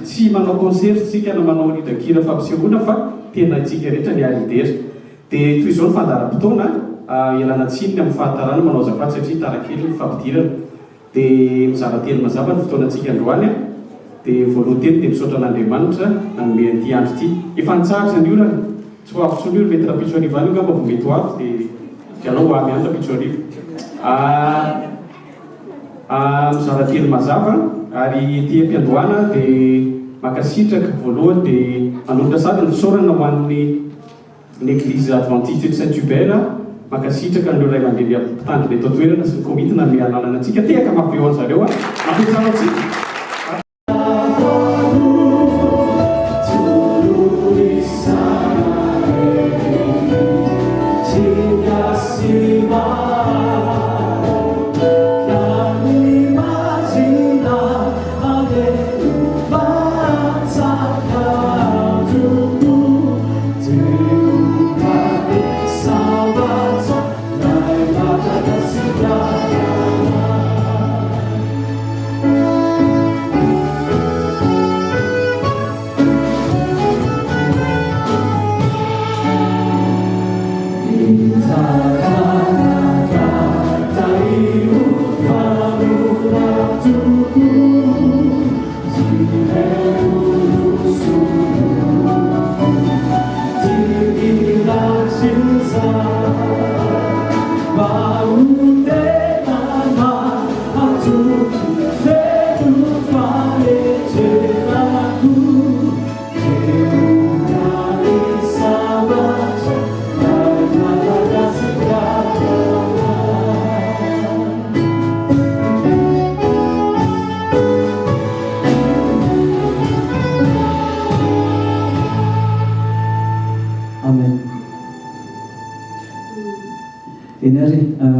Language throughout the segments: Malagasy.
Tsy manao concert tsika na manao hidakira fampisehoana fa tena tsika rehetra ny hidera. Dia toy izao ny fandaharam-potoana ialana tsiny amin'ny fahatarana manao azafady satria tarakely ny fampidirana. Dia mizara telo mazava ny fotoanantsika androany dia voalohany teny dia misaotra an'Andriamanitra nanome an'ity andro ity. Efa nitsahatra ny olana tsy ho avy tsony io mety rapitso arivo any ngamba vao mety ho avy dia alao ho avy any rapitso arivo. Mizara telo mazava ary ity am-piandohana dia makasitraka voalohany dia manondrana sady ny fisaorana ho an'ny l'église adventiste de Saint-Hubert makasitraka ny ray aman-dreny mpitandrina eto an-toerana sy ny komitina amin'ny alalana antsika tehaka mafy eo an'zareo mampitsara antsika.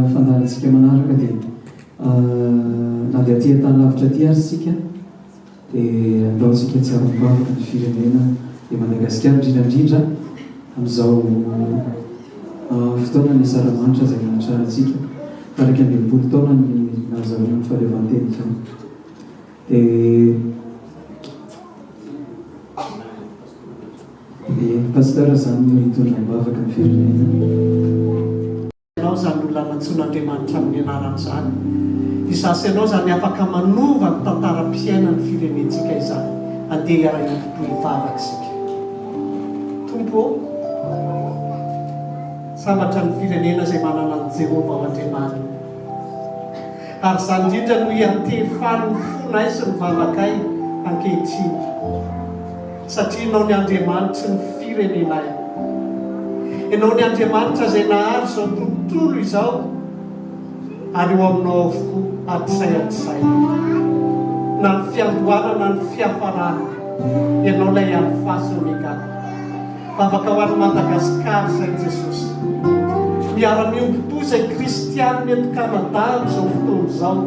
Fandaharantsika manaraka dia na dia aty an-tany lavitra aty ary sika dia andaontsika tsy avy-mivavaka ny firenena dia Madagasikara indrindrandrindra amin'izao fotoana ny asaramanitra izay manatrarantsika taraka ambinipolo taona ny nahazahoana ny fahaleovantena izao. Dia Pasteur zany no hitondram-bavaka ny firenena. Ianao zany olona natsoan'Andriamanitra amin'ny anaran'izany. Izasy ianao zany afaka manova ny tantaram-piainan'ny firenentsika izany. Andeha iara-iompito hivavaka isika. Tompo, sambatra ny firenena izay manana ny Jehova ao Andriamanitra. Ary izany indrindra no iantefany ny fonay sy ny vavakay ankehitriny. Satria ianao ny Andriamanitra ny firenenay. Ianao ny Andriamanitra izay nahary izao tontolo izao, ary eo aminao avokoa atisay. Na ny fiandohana na ny fiafarana, ianao ilay alifasy omega. Vavaka ho an'ny Madagasikara izay Jesosy. Miara-miompito izay kristianina eto Kanada amin'izao fotoana izao.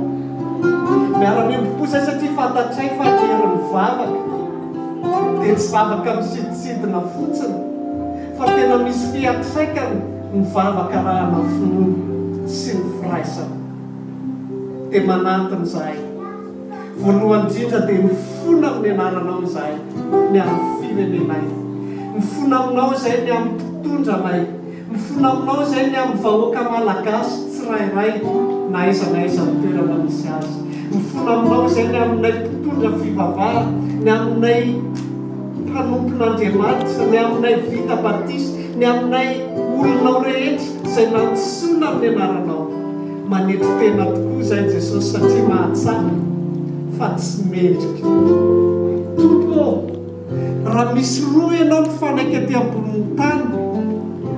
Miara-miompito izay satria fantatray fa herin'ny vavaka dia tsy vavaka misiditsidina fotsiny, fa tena misy fiantraikany ny vavaka rahana finoana sy ny firaisana. Dia manantona izahay. Voalohany indrindra dia mifona amin'ny anaranao izahay ny amin'ny firenenay. Mifona aminao izay ny amin'ny mpitondranay. Mifona aminao izay ny amin'ny vahoaka malagasy tsirairay na aiza ny toerana misy azy. Mifona aminao izay ny aminay mpitondra fivavahana, ny aminay mpanompon'Andriamanitra, ny aminay vita batisa, ny aminay olonao rehetra izay nantsoina amin'ny anaranao. Manety tena tokoa izay Jesosy satria mahatsara fa tsy mendrika. Tompo, raha misy roa ianao mifanaiky aty ambonin'ny tany,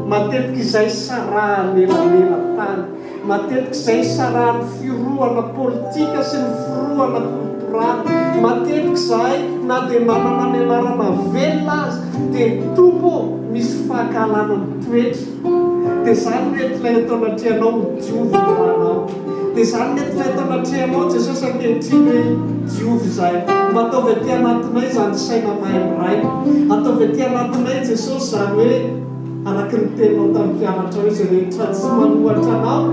matetika izay sarahan'ny elanelan-tany, matetika izay sarahan'ny firohana politika sy ny firohana kulturaly, matetika izay na dia manana ny anarana velona azy dia tompo misy fahakalana ny toetra. Dia izany mety ilay atao anatrehanao midiovy anao. Dia izany mety ilay atao anatrehanao Jesosy ankehitriny hoe diovy izay. Mba ataovy aty anatinay izany saina mahay ataovy aty anatinay Jesosy izany hoe araka ny teninao tamin'ny mpianatra hoe izay rehetra tsy manohatra anao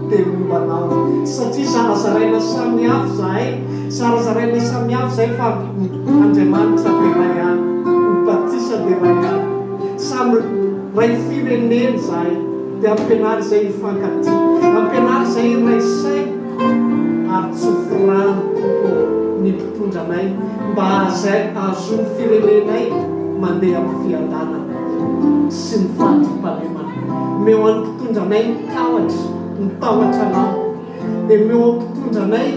dia mombanao. Satria zarazaraina samihafa izahay, zarazaraina samihafa izay fa Andriamanitra dia ray ihany, ny batisa dia ray ihany. Samy ray firenena izahay. Dia ampianary izay hifankatia, ampianary izay iray saina, ary tsofirano ny mpitondranay mba ahazo ny firenenay mandeha amin'ny fiadanana sy ny fahatrim-pahalemana. Meo an'ny mpitondranay mitahotra anao, dia meo an'ny mpitondranay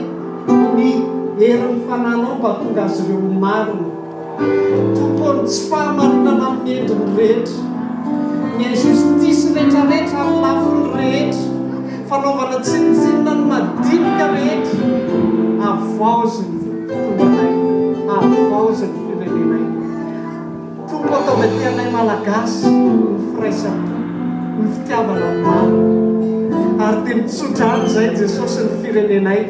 ny herin'ny fananao mba tonga azy ireo marina. Tompony tsy fahamarinana amin'ny endriny rehetra, ny justisy rehetrarehetra amin'ny lafiny rehetra, fanaovana tsinitsinina ny madinika rehetra, avoazy ny mpitondranay, avoazy ny firenenay. Tompo ataovy aty anay malagasy ny firaisana, ny fitiavana maro. Ary dia mitsotra any izay Jesosy ny firenenay,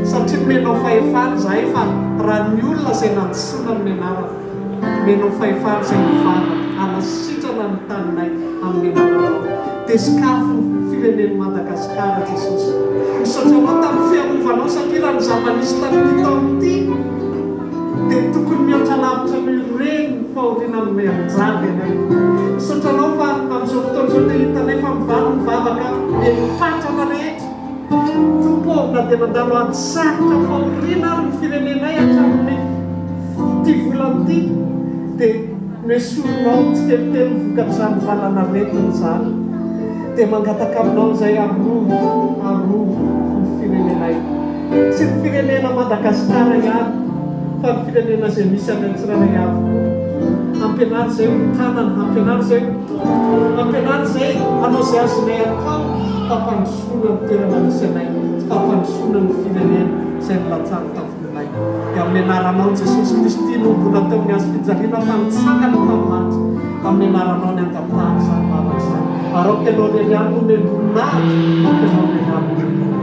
satria menao fahefana izahay fa raha ny olona izay nantsoina amin'ny anarana, menao fahefana izay mivavaka, anasitrana ny taninay amin'ny anaranao. Dia sikafo ny firenen'i Madagasikara Jesosy. Misaotra anao tamin'ny fiarovanao satria raha ny zava-nisy tamin'ity taona ity dia tokony mihoatra lavitra mireny ny fahoriana amin'ny anjady anay. Misaotra anao fa amin'izao fotoana izao dia hitanay fa mivalo ny vavaka dia mipatrana rehetra. Tompo na dia mandalo antsaritra fahoriana ny firenenay hatramin'ny ity volana ity dia mesoronao tsy kelitely vokatran'ny valana retiny izany. Dia mangataka aminao izay arovo ny firenenay. Tsy ny firenena Madagasikara ihany, fa ny firenena izay misy any an-tsirairay avy. Ampianary izay tanana, ampianary izay ampianary izay anao izay azonay atao fampandrosoana ny toerana misy anay, fampandrosoana ny firenena izay nilatsary tafininay. Dia amin'ny anaranao Jesosy Kristy nombona tamin'ny azo fijaliana fa nitsangana tamin'aty, amin'ny anaranao ny angatahana izany vavaka izany. Aroka ianao leliany no melonary, aroka ianao leliany no melonary.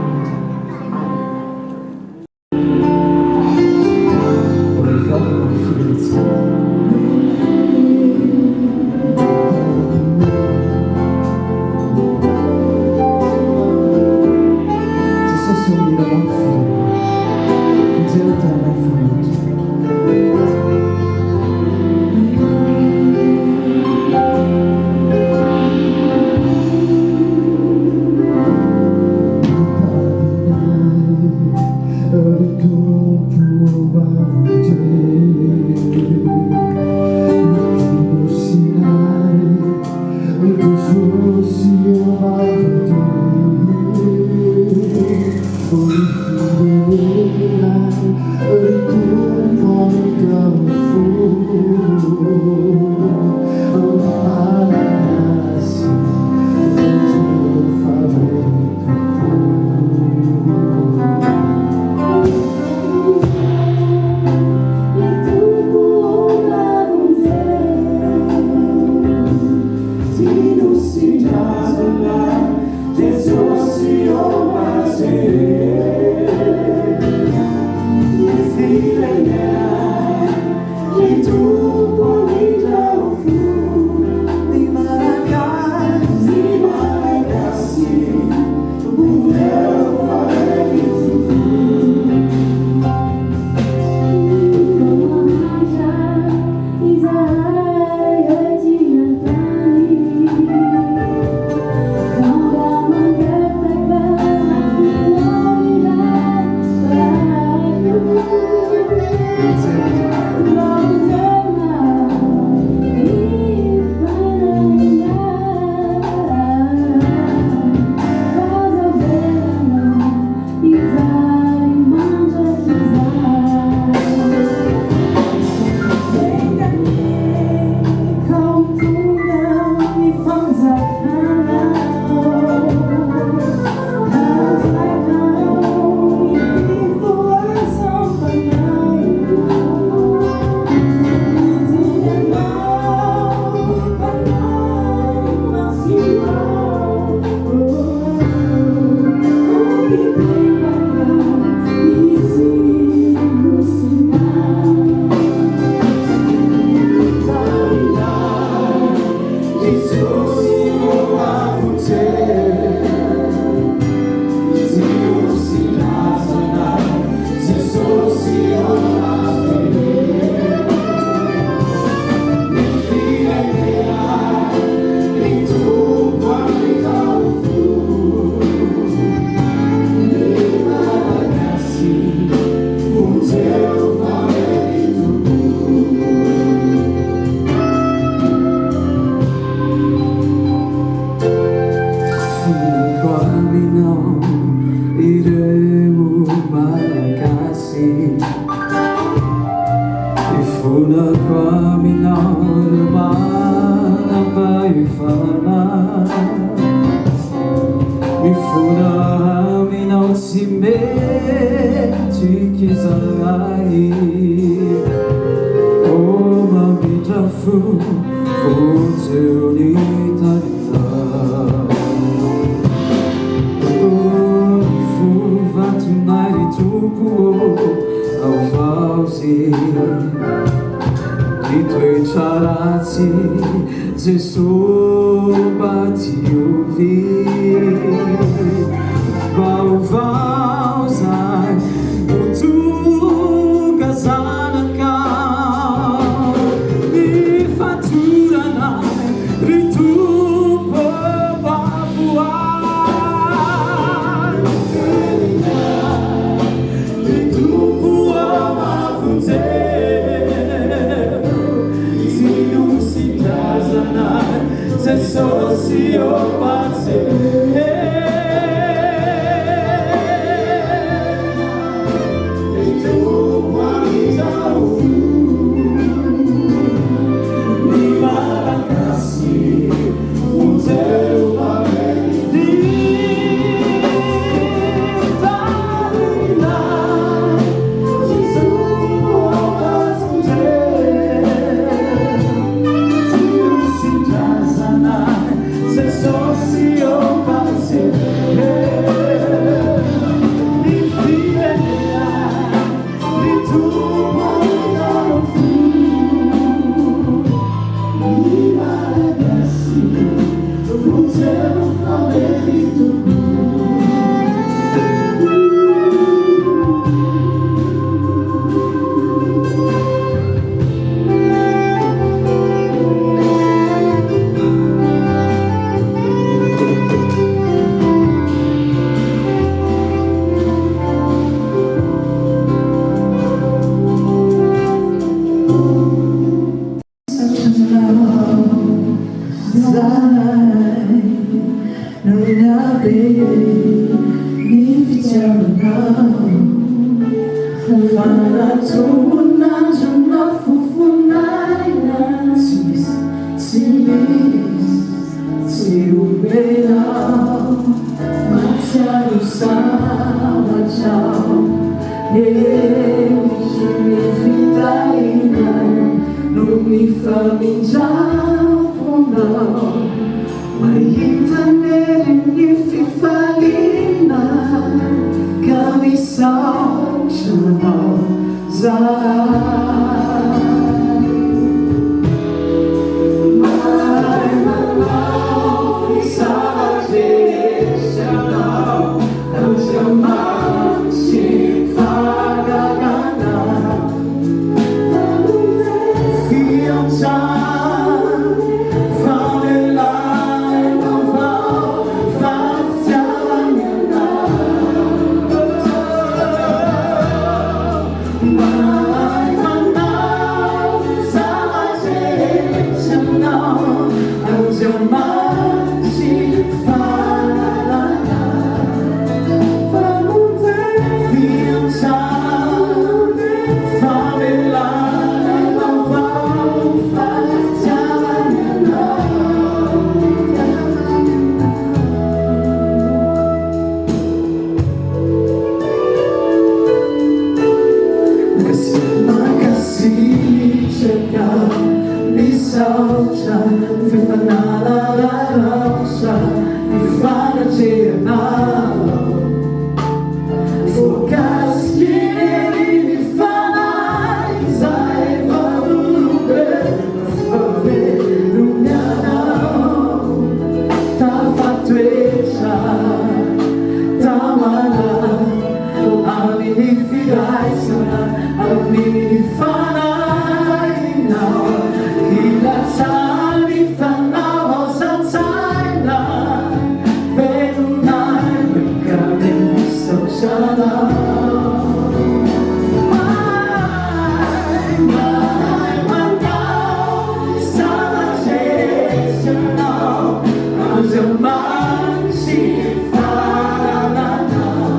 misaotra fifanararaotra mifanatreranao voakasikireny mifanay zay vaolobe favelonianao tafatoetra tamana amin'ny firaisana amin'ny fanahinao ilatsany fanao ao satsaina velonay mikany misaotranao Mai mandao sanatresanao andreo mantsy farananao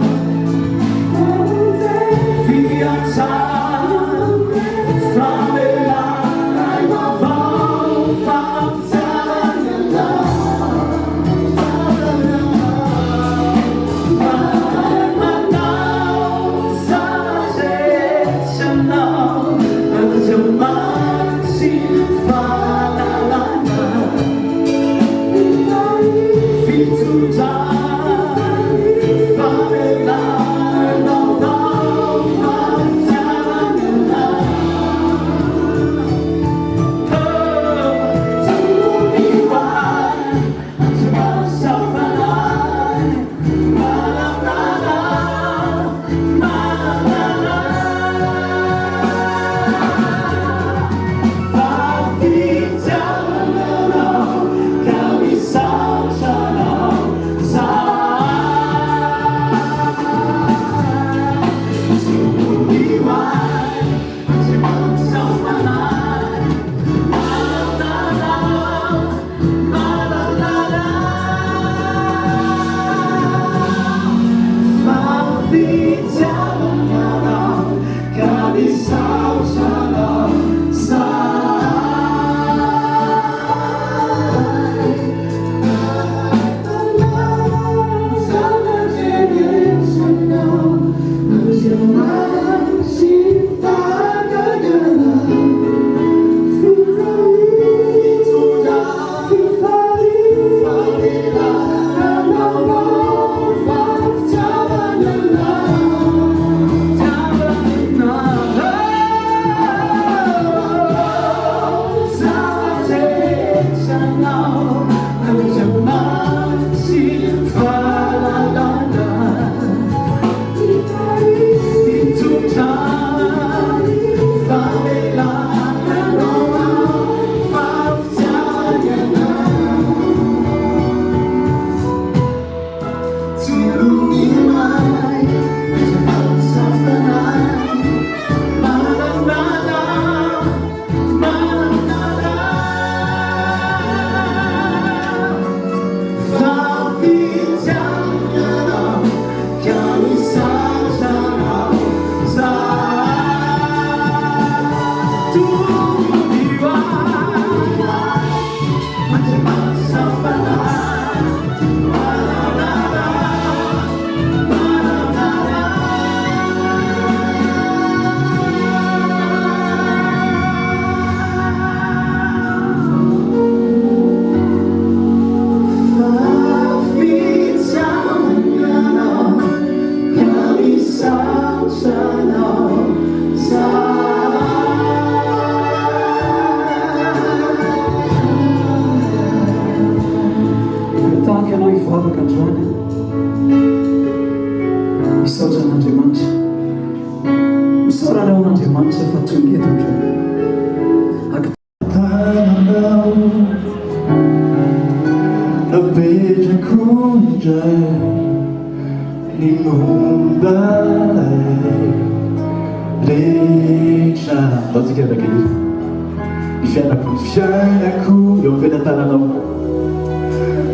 Fiainako eo am-penatananao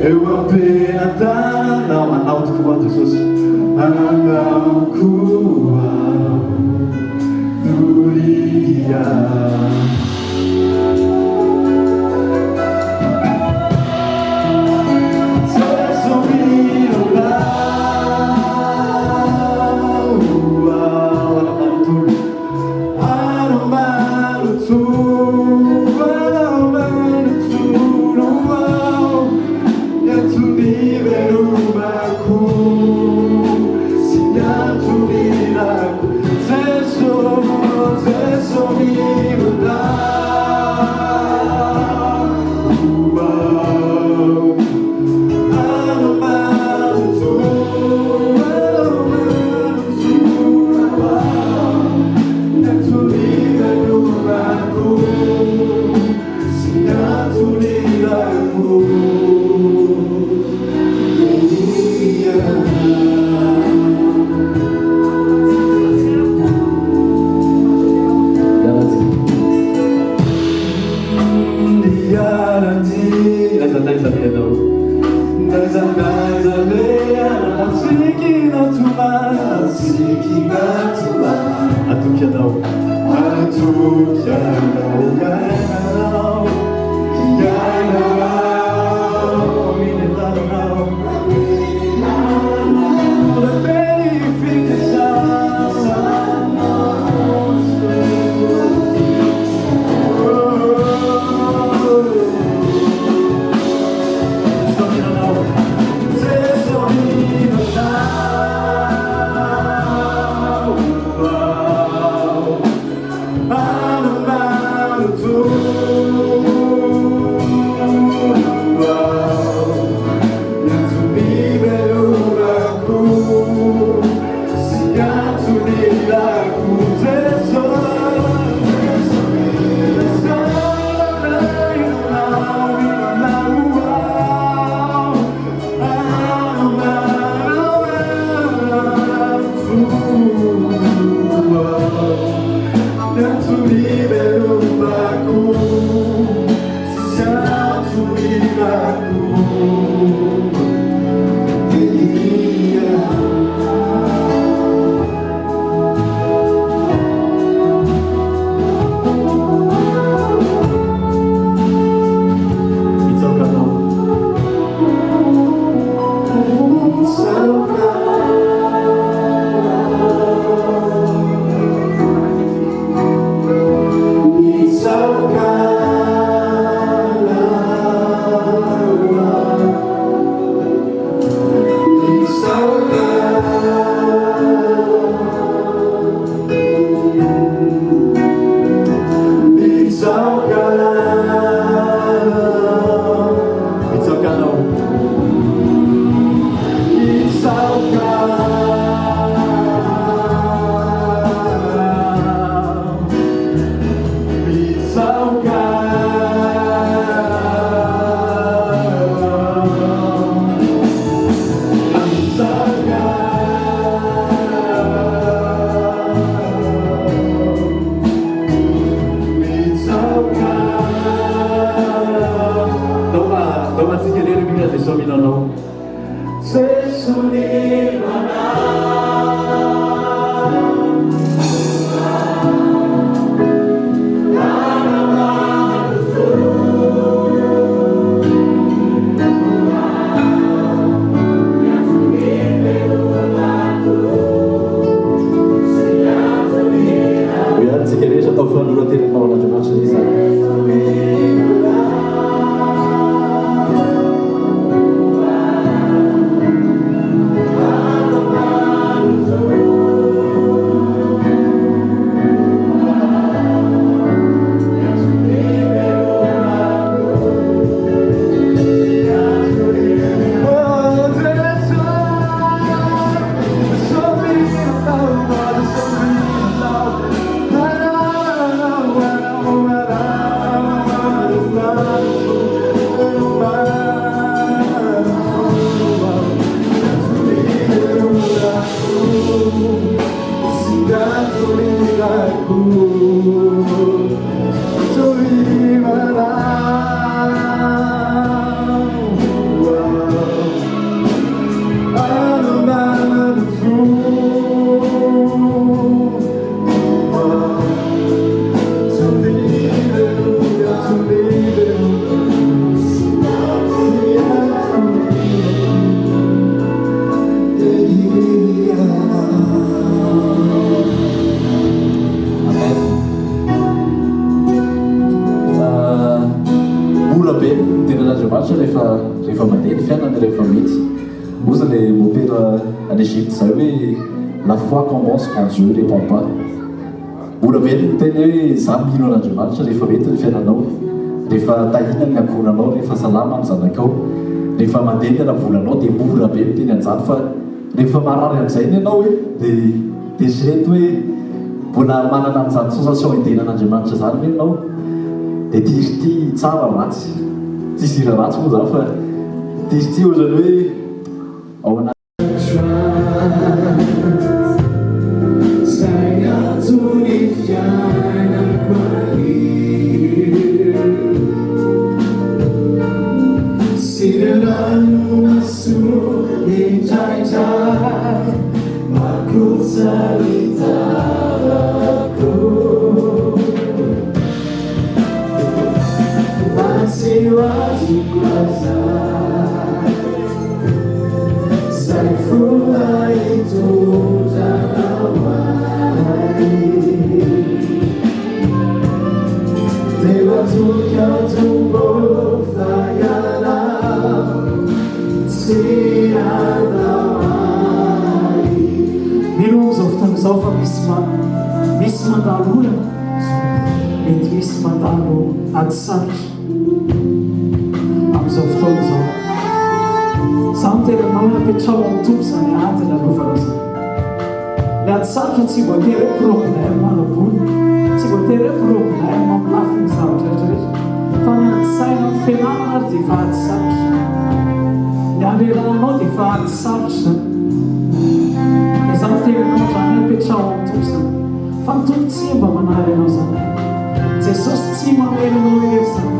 eo am-penatananao anao tokoa Jesosy anao koa gloria Aromalo tu rehefa mandeha ny fiainana rehefa mety ozy le mopera en Égypte zay hoe la foi commence quand Dieu répond pas. Mora be ny teny hoe za mino an'Andriamanitra rehefa mety ny fiainanao, rehefa tahina ny akonanao, rehefa salama ny zanakao, rehefa mandeha ny volanao dia mora be ny teny anjany fa rehefa marary amin'izay ny ianao dia sireto hoe mbola manana an'izany sensation hidenan'Andriamanitra zany ve ianao dia tizy tsara ratsy tsisy ira ratsy moa zany fa tizy ohatrany hoe ao anaty Miron'izao fotoan'izao fa misy mandalo olana mety misy mandalo ady sarotra amin'izao fotoan'izao. Zaho miteranao apetrao amin'ny tompo zany ady lalovana zany. Le ady sarotra tsy voatery hoe problème manaboly, tsy voatery hoe problème amin'ny lafiny zavatra rehetrarehetra, fa ny ady saina amin'ny fianarana ary dia efa ady sarotra. Ny andreranao dia efa ady sarotra zany. Dia zaho miteranao zany apetrao amin'ny tompo zany. Fa ny tompo tsy mba manary anao zany. Jesosy tsy mamela anao ery zany,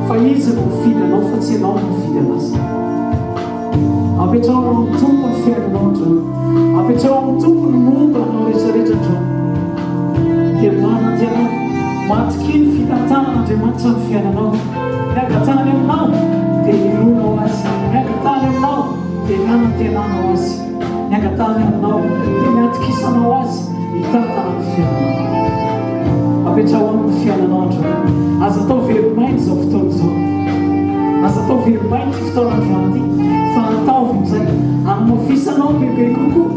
fa izy no mifidy anao fa tsy ianao no mifidy anazy. Apetrao amin'ny tompo ny fiainanao androany, apetrao amin'ny tompo ny momba anao rehetrarehetra androany. Dia manantena matoky ny fitantanan'Andriamanitra ny fiainanao. Miangatany aminao dia ilonao azy, miangatany aminao dia manantenanao azy, miangatany aminao dia miatokisanao azy hitantana ny fiainanao. Apetrao amin'ny fiainanao androany. Aza atao velomainy izao fotoan'izao, aza atao velomainy ty fotoan'androany ty, fa ataovin'izay anomofisanao bebe kokoa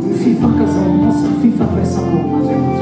ny fifankazaranao sy ny fifandraisanao amin'Andriamanitra.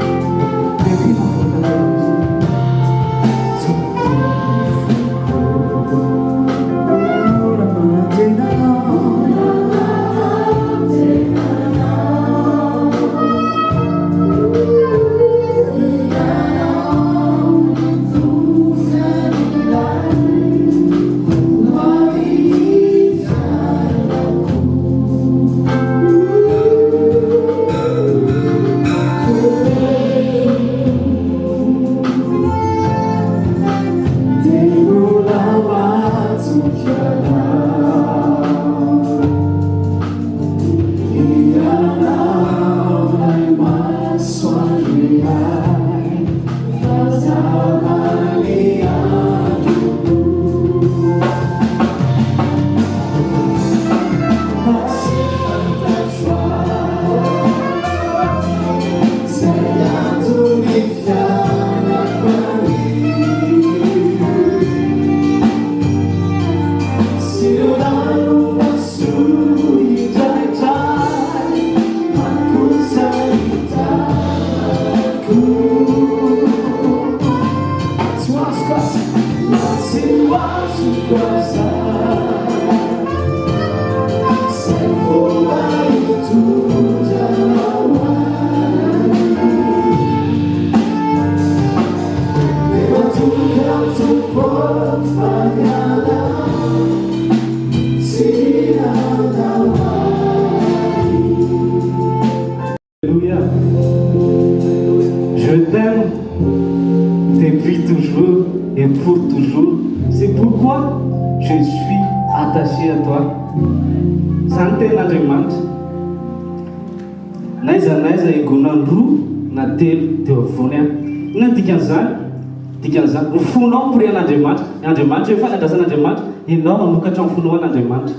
Bebe navoakanao fonao miporian'Andriamanitra. Andriamanitra efa fanandrasan'Andriamanitra, ianao manokatra amin'ny finoan'Andriamanitra.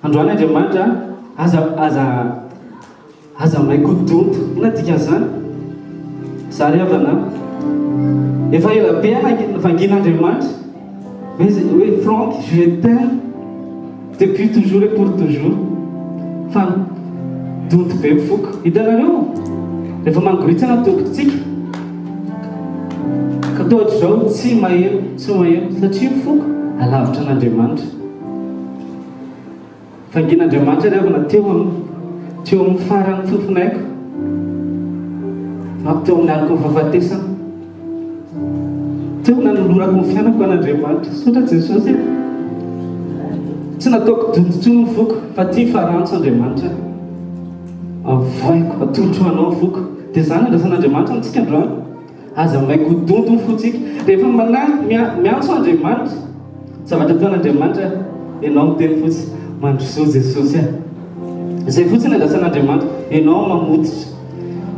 Androany Andriamanitra aza maiko donto. Ina dikan'izany? Zary havana efa ela be vangin'Andriamanitra hoe Franck, je t'aime depuis toujours et pour toujours. Fa donto be mifoka. Hitanareo rehefa mangoritsana tokotsika tohatry zao tsy maheno satria mifoka alavitra an'Andriamanitra. Vangin'Andriamanitra rehefa teo amin'ny farany fofinaiko teo amin'ny aliko ny fahafatesana teo nanolorako ny fiainako an'Andriamanitra. Sotra Jesosy tsy nataoko dontotsony mifoka fa tia farantso Andriamanitra avoaiko atotro anao mifoka. Dia zany andrasan'Andriamanitra amintsika androany. Aza maiko donto mifotsika rehefa miantso Andriamanitra zavatra ataon'Andriamanitra ianao miteny fotsy mandroso Jesosy aho. Izay fotsiny andrasan'Andriamanitra ianao mamototra.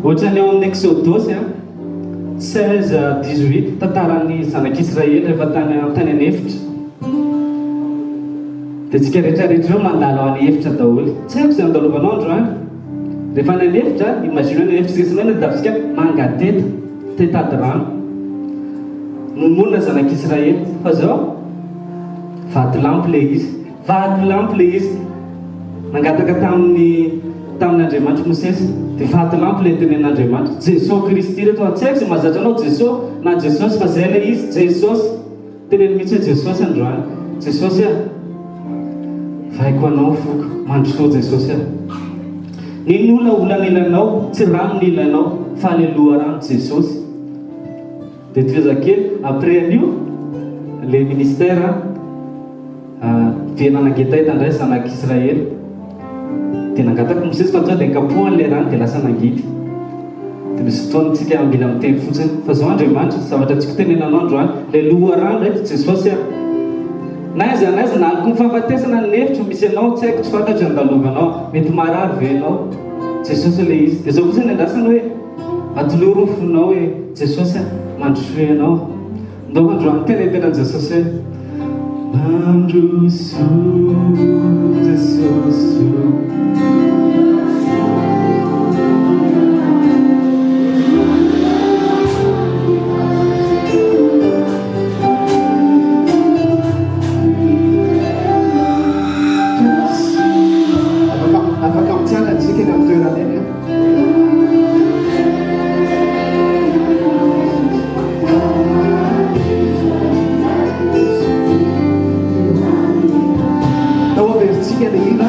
Ohatran'ny eo amin'ny Exodosy 16-18 tantaran'ny zanak'Israely rehefa tany an'efitra dia tsika rehetrarehetra reo mandalo any efitra daholo tsy haiko izay andalovanao androany rehefa any an'efitra imagine any efitra sesinaina dafitsika mangateta tetady rano momonina zanak'Israely fa zao vaty lampy le izy nangataka tamin'Andriamanitra Mosesy dia vaty lampy le tenen'Andriamanitra Jesosy Kristy reto tsy haiko izay mahazatra anao Jesosy na Jesosy fa zay le izy Jesosy teneny mihitsy hoe Jesosy androany Jesosy vaiko anao foko mandrosoa Jesosy ninona olana ilanao tsy rano ny ilanao fa aleloha rano Jesosy dia toezakely après an'io le ministère viana nangeta hitandray zanak'Israely dia nangataka Mosesy fa tonga dia nkapohan'le rano dia lasa nangidy dia misy fotoanantsika ambila miteny fotsiny fa zao Andriamanitra zavatra tsika tenenanao androany le loha rano reto Jesosy naiza na aliko mifahafatesana ny hevitra misy anao tsy haiko tsy fantatro andalovanao mety marary ve anao Jesosy le izy dia zao fotsiny andrasana hoe atoloro ny fonao hoe Jesosy mandrosoa anao ndao androany tena Jesosy hoe mandrosoa Jesosy afaka mitsanga tsika eny amin'ny toerana eny tao averytsika le hira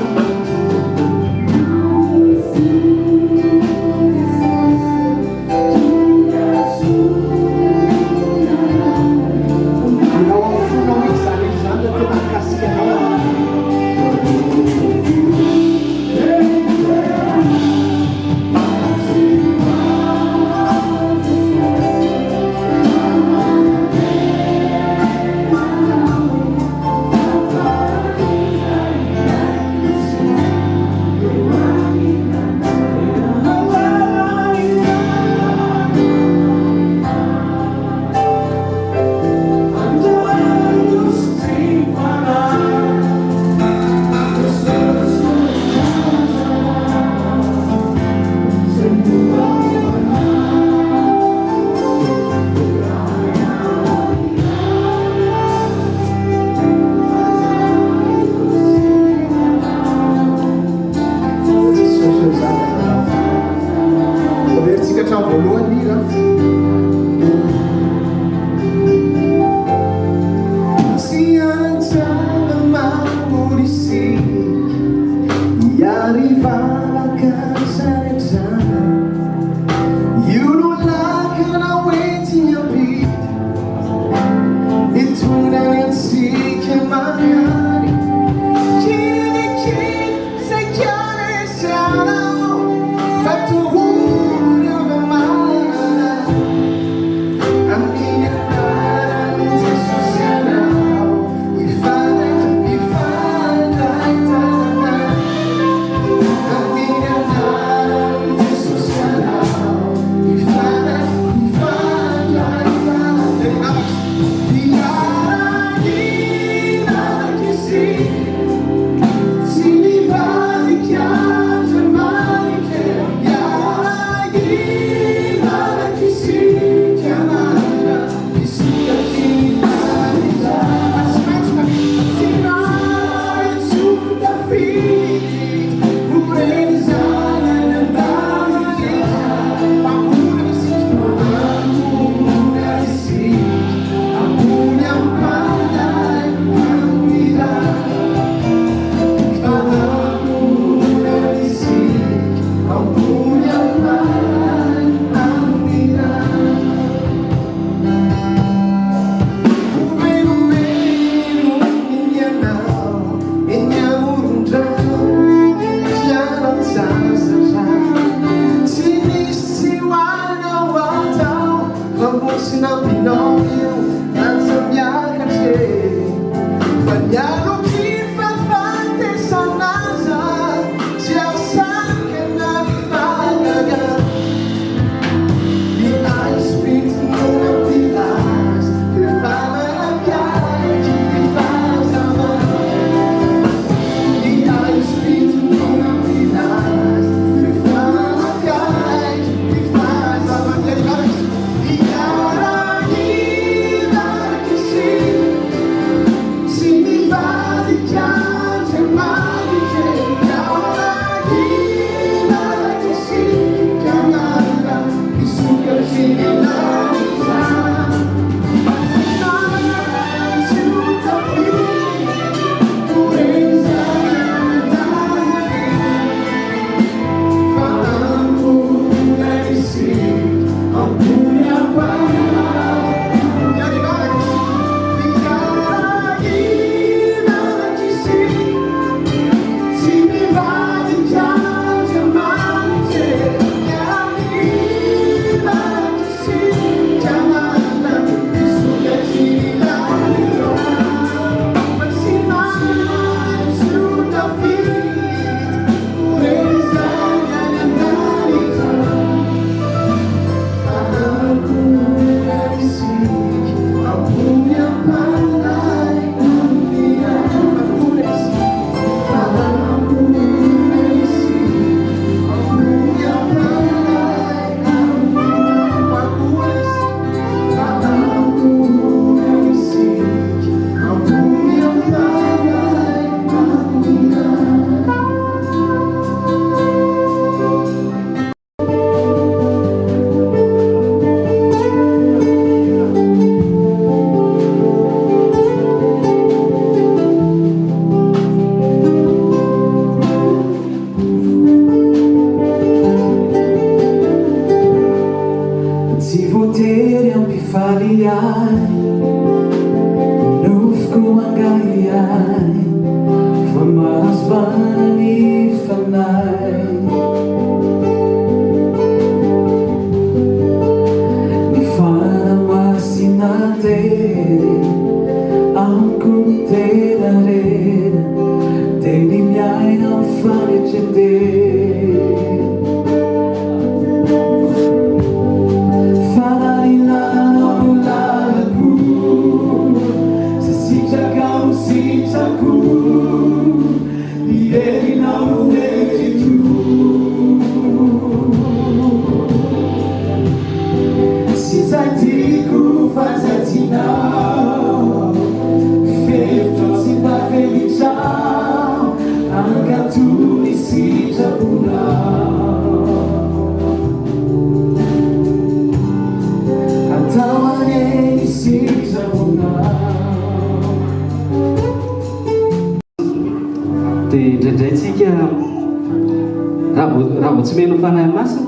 Tsy meno fanahy masina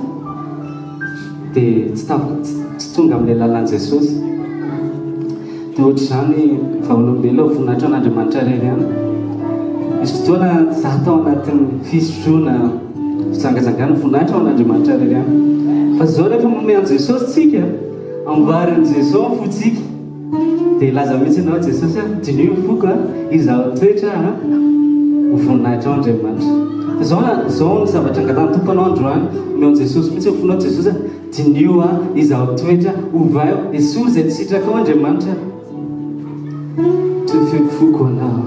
dia tsy tonga amin'ilay lalan'i Jesosy. Dia ohatr'izany vaolombelona voninahitra an'Andriamanitra irery ihany. Misy fotoana zaho tao anatin'ny fisotroana fitsangazangana voninahitra ao an'Andriamanitra irery ihany. Fa zao rehefa manome an'i Jesosy tsika, ambarin'i Jesosy ny fotsika. Dia laza mihitsy ianao Jesosy dinio foko izaho toetra ho voninahitra ao Andriamanitra. Zao ny zavatra angatahany tomponao androany omeo Jesosy mihitsy fonao Jesosy dinio izaho toetra ovaio Jesosy izay tsitraka ao Andriamanitra tofeko foko anao.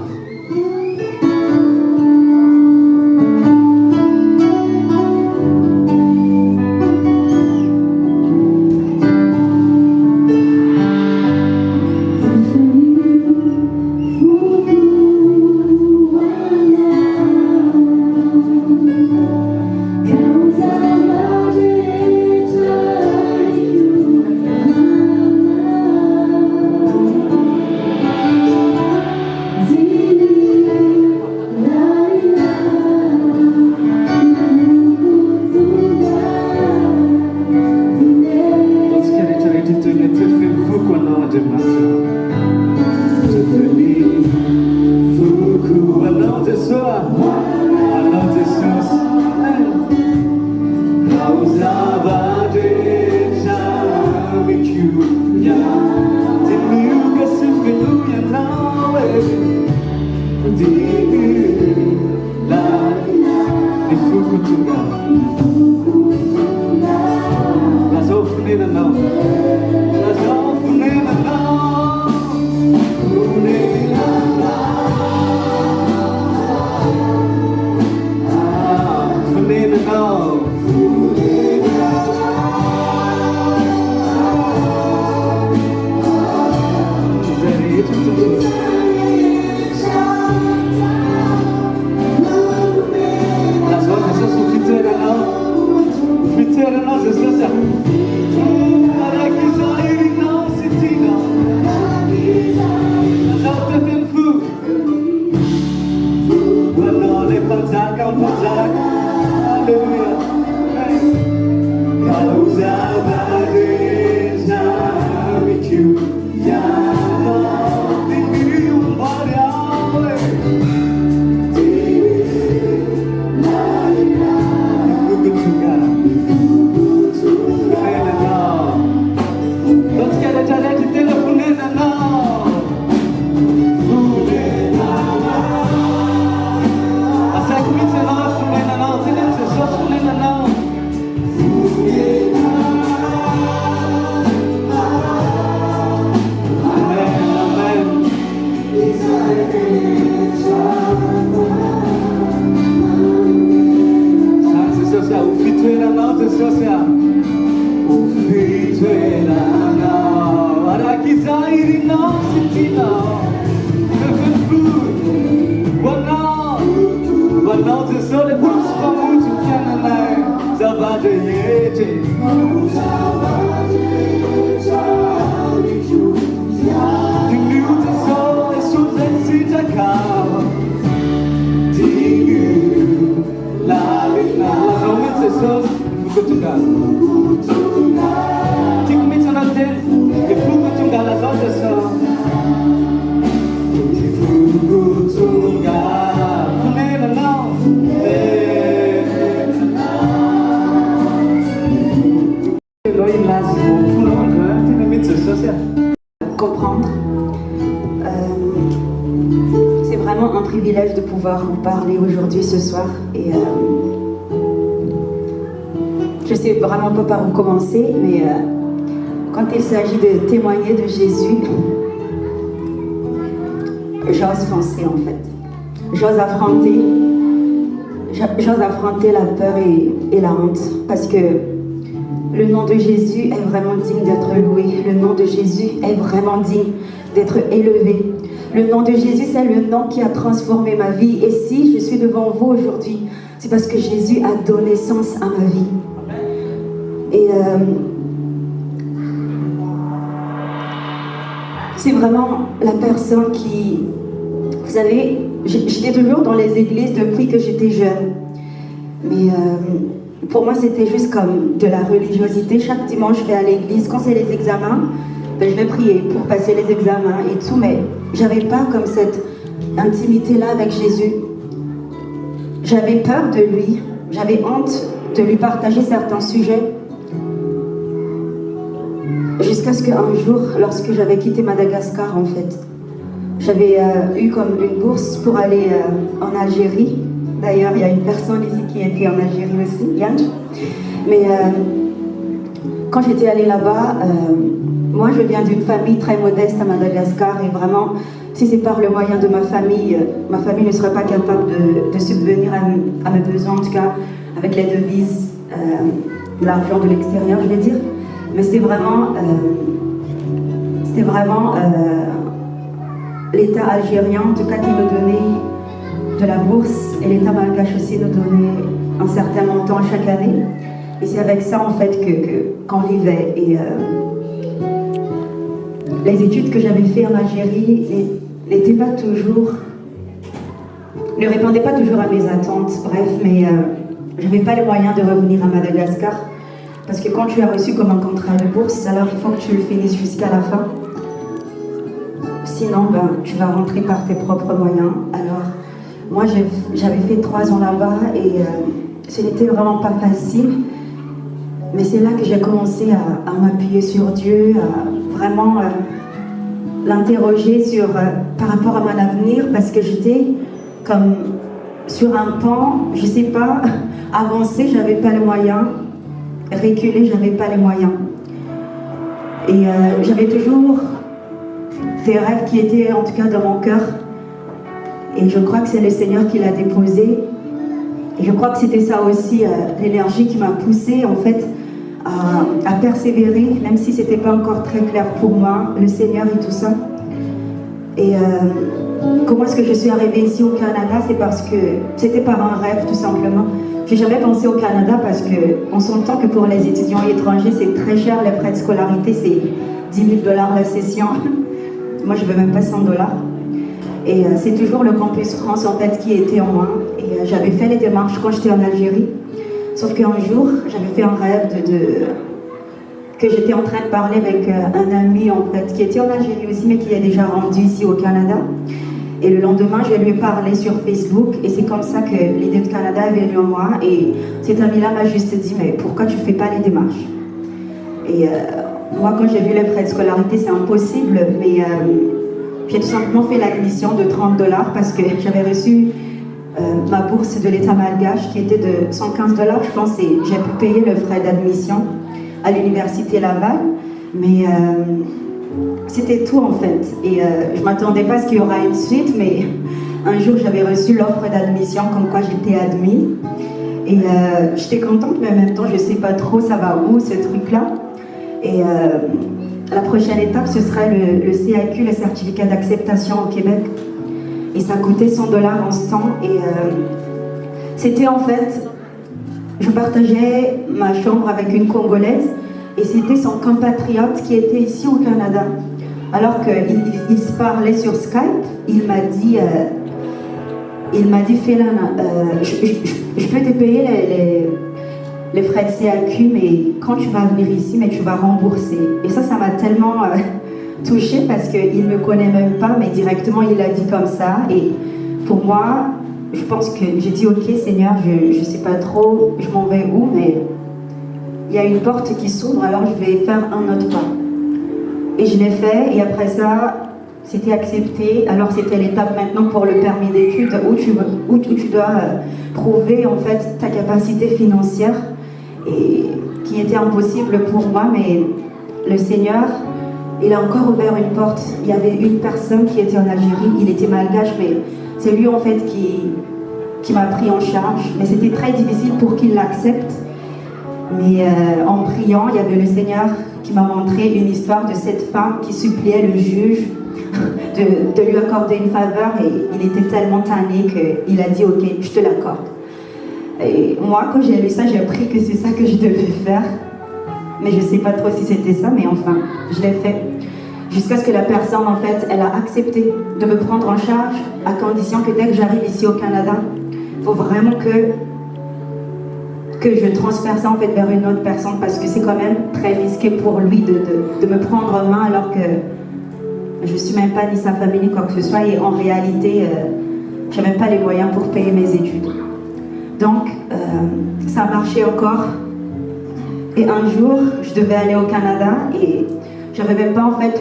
Causa Comprendre. C'est vraiment un privilège de pouvoir vous parler aujourd'hui, ce soir. Et je sais vraiment pas par où commencer, mais quand il s'agit de témoigner de Jésus, j'ose foncer en fait. J'ose affronter la peur et la honte, parce que le nom de Jésus est vraiment digne d'être loué. Le nom de Jésus est vraiment digne d'être élevé. Le nom de Jésus, c'est le nom qui a transformé ma vie. Et si je suis devant vous aujourd'hui, c'est parce que Jésus a donné sens à ma vie. Et c'est vraiment la personne qui... Vous savez, j'étais toujours dans les églises depuis que j'étais jeune. Mais pour moi, c'était juste comme de la religiosité. Chaque dimanche, je vais à l'église. Quand c'est les examens, ben, je vais prier pour passer les examens et tout. Mais j'avais pas comme cette intimité-là avec Jésus. J'avais peur de lui. J'avais honte de lui partager certains sujets. Jusqu'à ce qu'un jour, lorsque j'avais quitté Madagascar, en fait, j'avais eu comme une bourse pour aller en Algérie. D'ailleurs, il y a une personne ici qui était en Algérie aussi, Yann. Mais quand j'étais allée là-bas, moi je viens d'une famille très modeste à Madagascar et vraiment, si c'est par le moyen de ma famille ne serait pas capable de subvenir à mes besoins, en tout cas avec les devises, l'argent de l'extérieur, je vais dire. Mais c'était vraiment l'État algérien, en tout cas, qui nous donnait de la bourse, et l'État malgache aussi nous donnait un certain montant chaque année. Et c'est avec ça, en fait, qu'on vivait. Et les études que j'avais faites en Algérie ne répondaient pas toujours à mes attentes. Bref, mais je n'avais pas les moyens de revenir à Madagascar. Parce que quand tu as reçu comme un contrat de bourse, alors il faut que tu le finisses jusqu'à la fin. Sinon, ben, tu vas rentrer par tes propres moyens. Alors, moi, j'avais fait 3 ans là-bas et ce n'était vraiment pas facile. Mais c'est là que j'ai commencé à m'appuyer sur Dieu, à vraiment l'interroger par rapport à mon avenir, parce que j'étais comme sur un pan, je ne sais pas, avancer, je n'avais pas les moyens. Reculer, je n'avais pas les moyens. Et j'avais toujours des rêves qui étaient en tout cas dans mon cœur. Et je crois que c'est le Seigneur qui l'a déposé. Et je crois que c'était ça aussi, l'énergie qui m'a poussée en fait à persévérer, même si ce n'était pas encore très clair pour moi, le Seigneur et tout ça. Et comment est-ce que je suis arrivée ici au Canada? C'est parce que c'était par un rêve tout simplement. J'ai jamais pensé au Canada parce qu'on s'entend que pour les étudiants étrangers, c'est très cher, les frais de scolarité, c'est 10 000 $ la session. Moi, je ne veux même pas 100 $. Et c'est toujours le campus France, en fait, qui était en moi. Et j'avais fait les démarches quand j'étais en Algérie. Sauf qu'un jour, j'avais fait un rêve que j'étais en train de parler avec un ami, en fait, qui était en Algérie aussi, mais qui est déjà rendu ici au Canada. Et le lendemain, je lui ai parlé sur Facebook et c'est comme ça que l'idée de Canada est venue en moi. Et cet ami-là m'a juste dit, mais pourquoi tu ne fais pas les démarches? Et moi, quand j'ai vu les frais de scolarité, c'est impossible. Mais j'ai tout simplement fait l'admission de 30 $ parce que j'avais reçu ma bourse de l'État malgache qui était de 115 $, je pense, et j'ai pu payer le frais d'admission à l'université Laval. Mais... c'était tout en fait, et je ne m'attendais pas à ce qu'il y aura une suite, mais un jour j'avais reçu l'offre d'admission comme quoi j'étais admise, et j'étais contente, mais en même temps je ne sais pas trop ça va où ce truc là, et la prochaine étape, ce sera le CAQ, le certificat d'acceptation au Québec. Et ça coûtait 100 $ instant. Et c'était en fait, je partageais ma chambre avec une Congolaise et c'était son compatriote qui était ici au Canada. Alors qu'il se parlait sur Skype, il m'a dit Fiderana, je peux te payer les frais de CAQ, mais quand tu vas venir ici, mais tu vas rembourser. Et ça m'a tellement touchée parce qu'il ne me connaît même pas, mais directement il a dit comme ça. Et pour moi, je pense que j'ai dit ok Seigneur, je ne sais pas trop, je m'en vais où, mais il y a une porte qui s'ouvre, alors je vais faire un autre pas. Et je l'ai fait, et après ça, c'était accepté. Alors c'était l'étape maintenant pour le permis d'études où tu dois prouver en fait ta capacité financière, et qui était impossible pour moi, mais le Seigneur, il a encore ouvert une porte. Il y avait une personne qui était en Algérie, il était malgache, mais c'est lui en fait qui m'a pris en charge. Mais c'était très difficile pour qu'il l'accepte. Mais en priant, il y avait le Seigneur qui m'a montré une histoire de cette femme qui suppliait le juge de lui accorder une faveur, et il était tellement tanné qu'il a dit ok, je te l'accorde. Et moi, quand j'ai lu ça, j'ai appris que c'est ça que je devais faire. Mais je ne sais pas trop si c'était ça, mais enfin, je l'ai fait. Jusqu'à ce que la personne, en fait, elle a accepté de me prendre en charge, à condition que dès que j'arrive ici au Canada, il faut vraiment que je transfère ça en fait vers une autre personne, parce que c'est quand même très risqué pour lui de me prendre en main alors que je ne suis même pas ni sa famille ni quoi que ce soit, et en réalité, je n'ai même pas les moyens pour payer mes études. Donc, ça a marché encore. Et un jour, je devais aller au Canada et je n'avais même pas en fait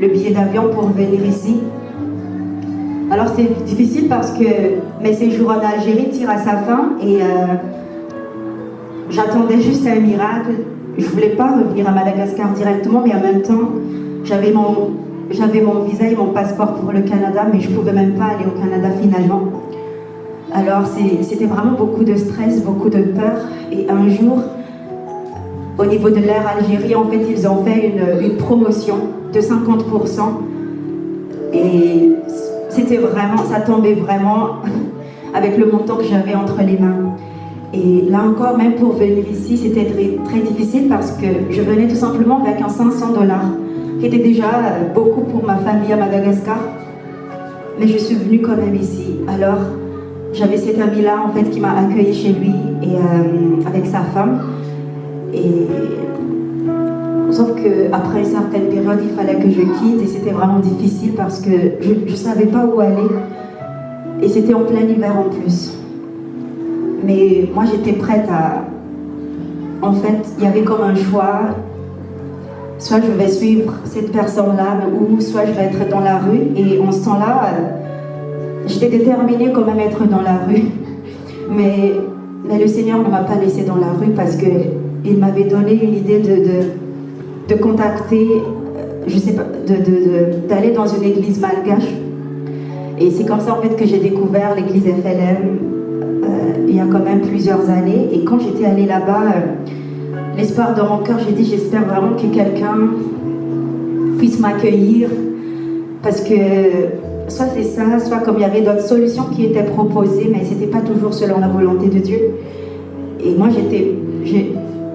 le billet d'avion pour venir ici. Alors c'était difficile parce que mes séjours en Algérie tirent à sa fin et j'attendais juste un miracle. Je ne voulais pas revenir à Madagascar directement, mais en même temps, j'avais mon visa et mon passeport pour le Canada, mais je ne pouvais même pas aller au Canada finalement. Alors c'était vraiment beaucoup de stress, beaucoup de peur. Et un jour, au niveau de l'Air Algérie, en fait, ils ont fait une promotion de 50%. Et c'était vraiment, ça tombait vraiment avec le montant que j'avais entre les mains. Et là encore, même pour venir ici, c'était très, très difficile parce que je venais tout simplement avec un 500 $, qui était déjà beaucoup pour ma famille à Madagascar. Mais je suis venue quand même ici. Alors, j'avais cet ami-là, en fait, qui m'a accueilli chez lui et avec sa femme. Et sauf qu'après une certaine période, il fallait que je quitte et c'était vraiment difficile parce que je ne savais pas où aller. Et c'était en plein hiver en plus. Mais moi, j'étais prête à... En fait, il y avait comme un choix. Soit je vais suivre cette personne-là, ou soit je vais être dans la rue. Et en ce temps-là, j'étais déterminée quand même à être dans la rue. Mais le Seigneur ne m'a pas laissée dans la rue parce qu'il m'avait donné une idée de contacter, je sais pas, d'aller dans une église malgache. Et c'est comme ça en fait que j'ai découvert l'église FLM il y a quand même plusieurs années. Et quand j'étais allée là-bas, l'espoir dans mon cœur, j'ai dit j'espère vraiment que quelqu'un puisse m'accueillir, parce que soit c'est ça, soit comme il y avait d'autres solutions qui étaient proposées, mais c'était pas toujours selon la volonté de Dieu. Et moi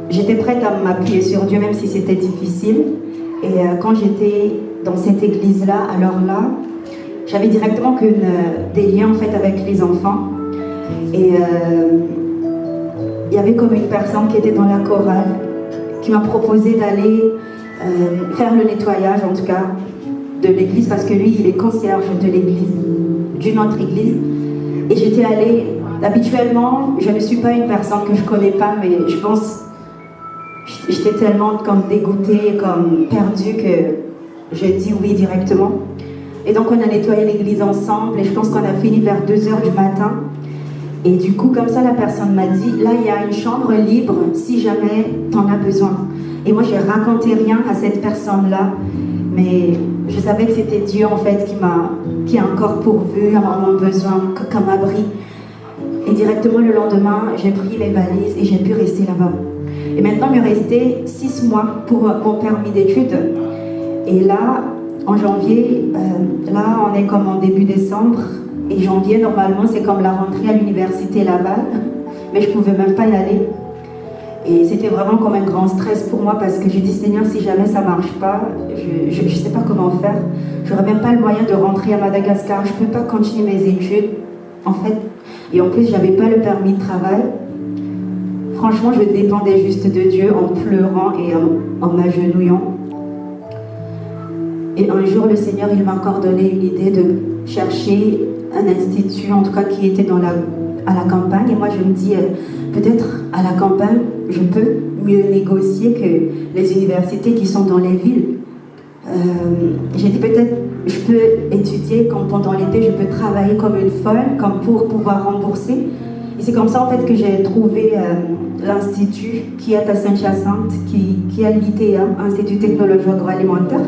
j'étais prête à m'appuyer sur Dieu même si c'était difficile. Et quand j'étais dans cette église-là, alors là, j'avais directement des liens en fait avec les enfants. Et il y avait comme une personne qui était dans la chorale qui m'a proposé d'aller faire le nettoyage, en tout cas, de l'église, parce que lui, il est concierge de l'église, d'une autre église. Et j'étais allée, habituellement, je ne suis pas une personne que je ne connais pas, mais je pense, j'étais tellement comme dégoûtée, comme perdue, que j'ai dit oui directement. Et donc on a nettoyé l'église ensemble, et je pense qu'on a fini vers 2h du matin. Et du coup, comme ça, la personne m'a dit, là, il y a une chambre libre si jamais tu en as besoin. Et moi, j'ai raconté rien à cette personne-là, mais je savais que c'était Dieu, en fait, qui a encore pourvu à mon besoin, comme abri. Et directement, le lendemain, j'ai pris mes valises et j'ai pu rester là-bas. Et maintenant, il me restait 6 mois pour mon permis d'études. Et là, en janvier, là on est comme en début décembre, et janvier normalement c'est comme la rentrée à l'université Laval, mais je ne pouvais même pas y aller. Et c'était vraiment comme un grand stress pour moi parce que j'ai dit Seigneur, si jamais ça ne marche pas, je ne sais pas comment faire. Je n'aurais même pas le moyen de rentrer à Madagascar, je ne peux pas continuer mes études en fait. Et en plus, je n'avais pas le permis de travail. Franchement, je dépendais juste de Dieu en pleurant et en m'agenouillant. Et un jour, le Seigneur, il m'a encore donné une idée de chercher un institut, en tout cas qui était à la campagne. Et moi, je me dis, peut-être à la campagne, je peux mieux négocier que les universités qui sont dans les villes. J'ai dit, peut-être, je peux étudier comme pendant l'été, je peux travailler comme une folle, comme pour pouvoir rembourser. Et c'est comme ça, en fait, que j'ai trouvé l'institut qui est à Saint-Hyacinthe, qui est l'ITA, Institut Technologie Agroalimentaire.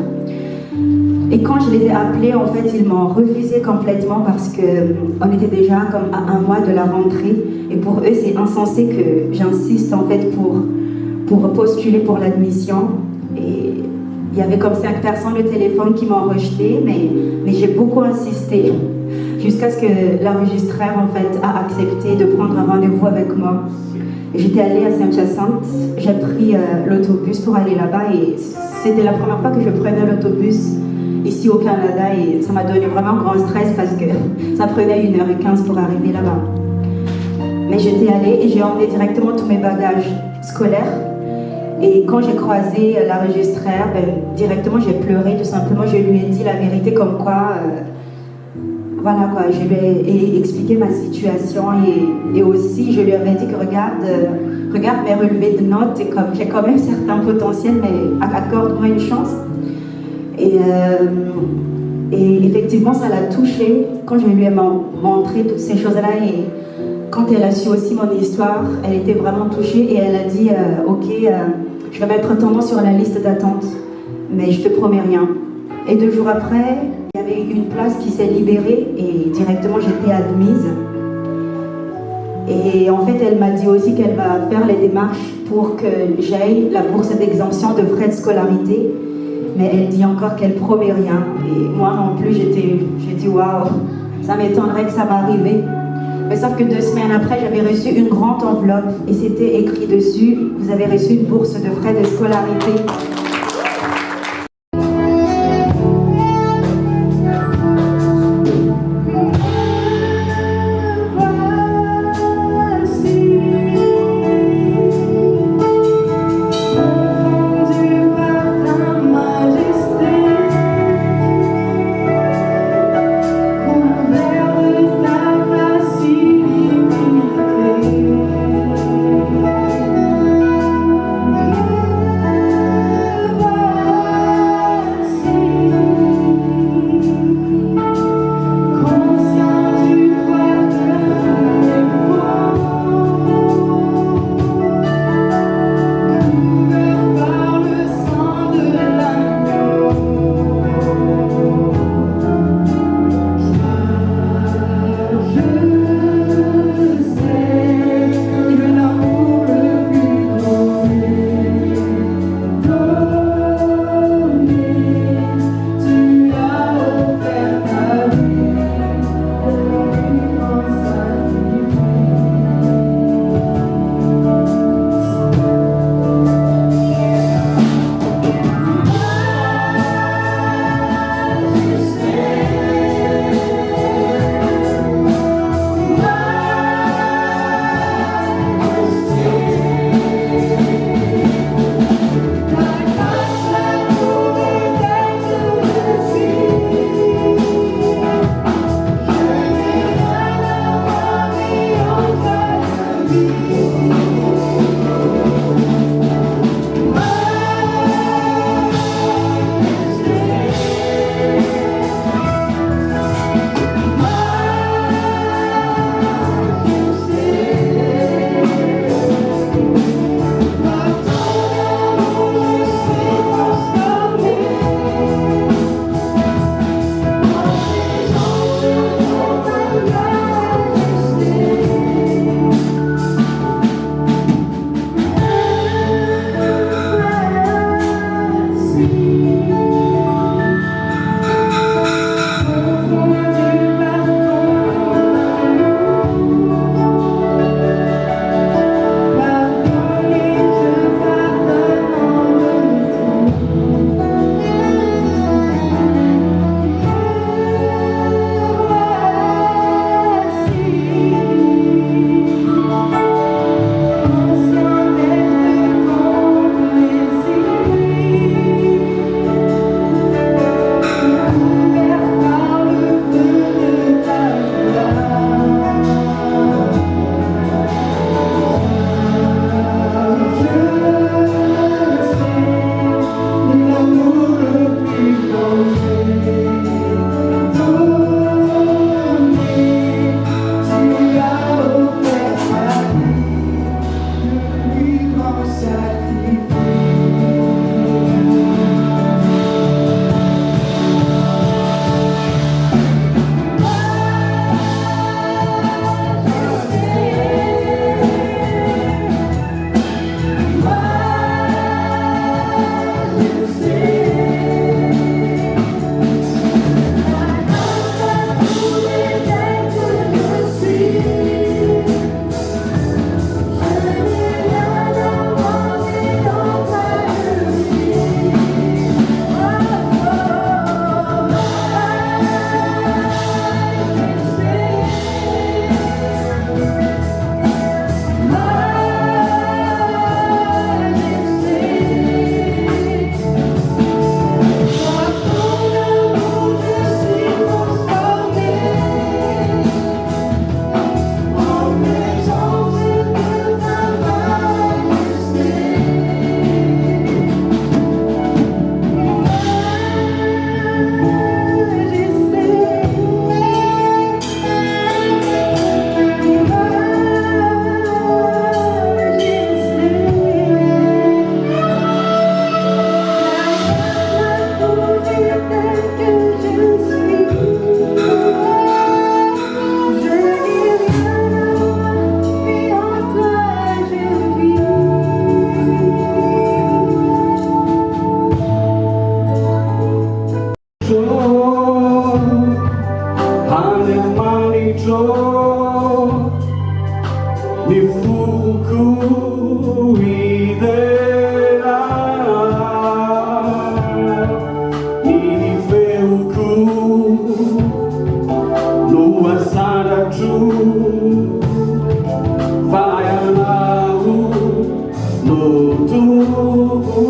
Et quand je les ai appelés, en fait, ils m'ont refusé complètement parce qu'on était déjà comme à un mois de la rentrée. Et pour eux, c'est insensé que j'insiste, en fait, pour postuler pour l'admission. Et il y avait comme 5 personnes au téléphone qui m'ont rejeté, mais j'ai beaucoup insisté jusqu'à ce que l'enregistreur, en fait, a accepté de prendre un rendez-vous avec moi. J'étais allée à Saint-Hyacinthe, j'ai pris l'autobus pour aller là-bas et c'était la première fois que je prenais l'autobus ici au Canada et ça m'a donné vraiment un grand stress parce que ça prenait 1h15 pour arriver là-bas. Mais j'étais allée et j'ai emmené directement tous mes bagages scolaires. Et quand j'ai croisé l'enregistreur, directement j'ai pleuré tout simplement. Je lui ai dit la vérité comme quoi, voilà quoi, je lui ai expliqué ma situation et aussi je lui avais dit que regarde mes relevés de notes et comme j'ai quand même certains potentiels, mais accorde-moi une chance. Et effectivement, ça l'a touchée quand je lui ai montré toutes ces choses-là. Et quand elle a su aussi mon histoire, elle était vraiment touchée et elle a dit ok, je vais mettre ton nom sur la liste d'attente, mais je te promets rien. Et 2 jours après, il y avait une place qui s'est libérée et directement j'étais admise. Et en fait, elle m'a dit aussi qu'elle va faire les démarches pour que j'aille la bourse d'exemption de frais de scolarité. Mais elle dit encore qu'elle promet rien. Et moi non plus, j'ai dit waouh, ça m'étonnerait que ça va arriver. Mais sauf que 2 semaines après, j'avais reçu une grande enveloppe et c'était écrit dessus, vous avez reçu une bourse de frais de scolarité. manitro ny foko hidera ny feoko no asaratro vayanao no toko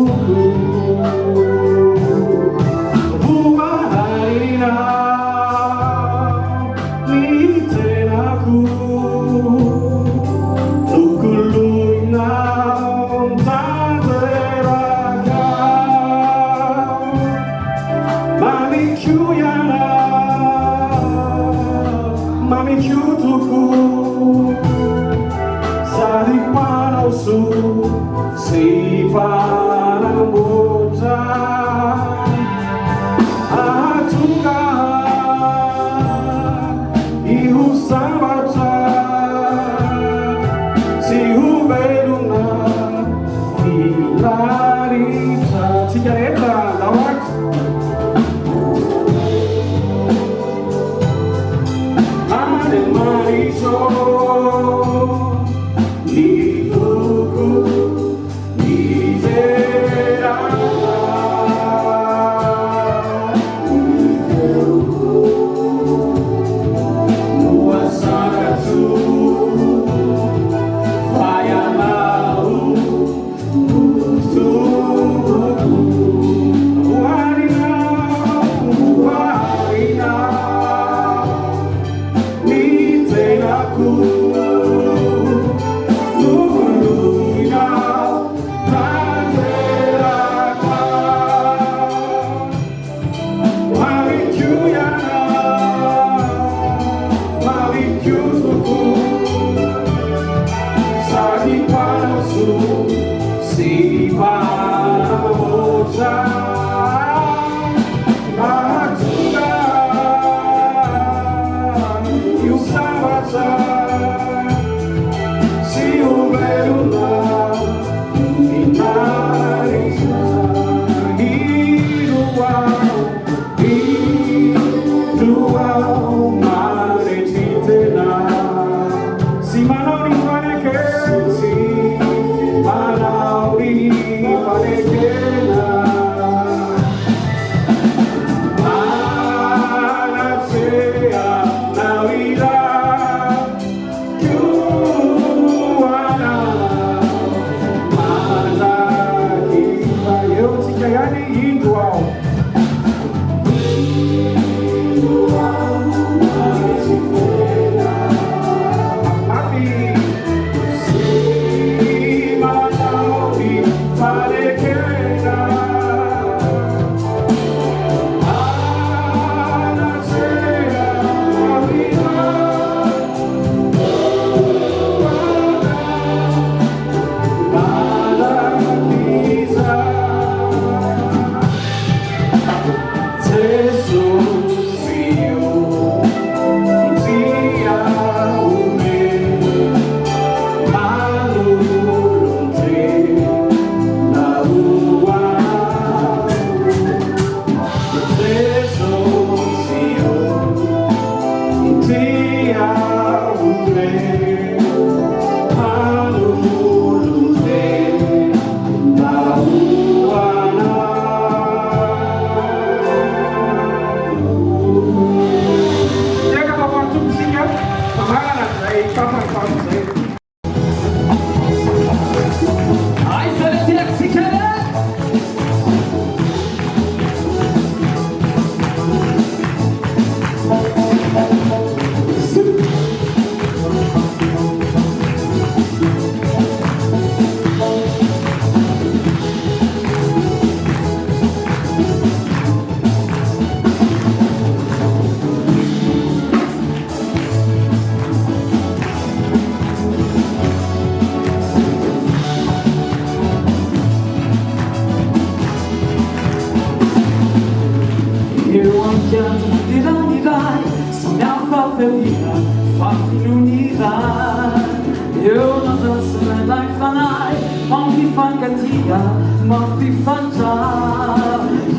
voaharina ny tenako nokoloinao tanteraka mamikio ianao mamikio toko sady panao so sy panamboatra ahatonga io sambatra sy ho velona filaritra tsika rehetra Ndao ande maritro ny foko hidera no asaratro vayanao no toko voaharina ny tenako nokoloinao tanteraka mamikio ianao mamikio toko sady panao so sy panamboatra ahatonga io sambatra sy ho velona filaritra iroao maretry tena sy manao ny faneketsy manao ny fanekena manatrea nao ira kioana malaky fa eo tsika ihany indro ao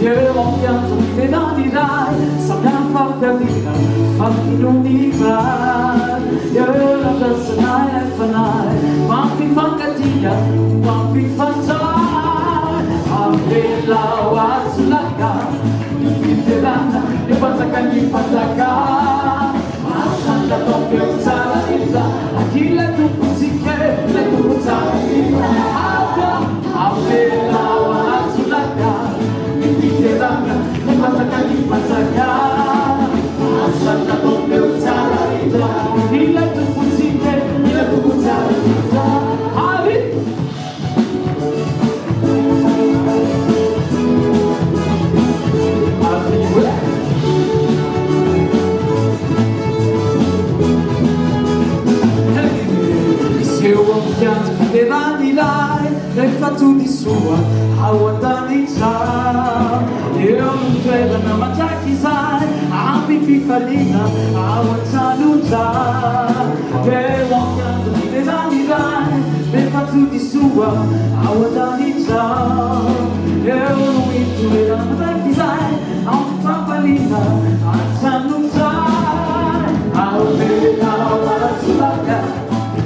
Io ho pianto fino a dirai, sappiamo far capire Fafinoniva, you're just a night for night. Mampi fankatia, mampi fantai. Avela wasulaka, Fiderana, nipataka nipataka. Asanda toke utala, akila tuputike, le tuputala. Avela wasulaka, Fiderana, nipataka nipataka. Asanda toke utala, akila tuputike, le tuputala. Hari. Eu ampianto Fiderana, refa tudo di sua, aguardando già. Eu non credo na matakizai, a pipi falina, aguardando già. Eu ampianto Fiderana, refa tudo di sua, aguardando già. Eu non credo na matakizai, a pipi falina, aguardando già. Aguardando già.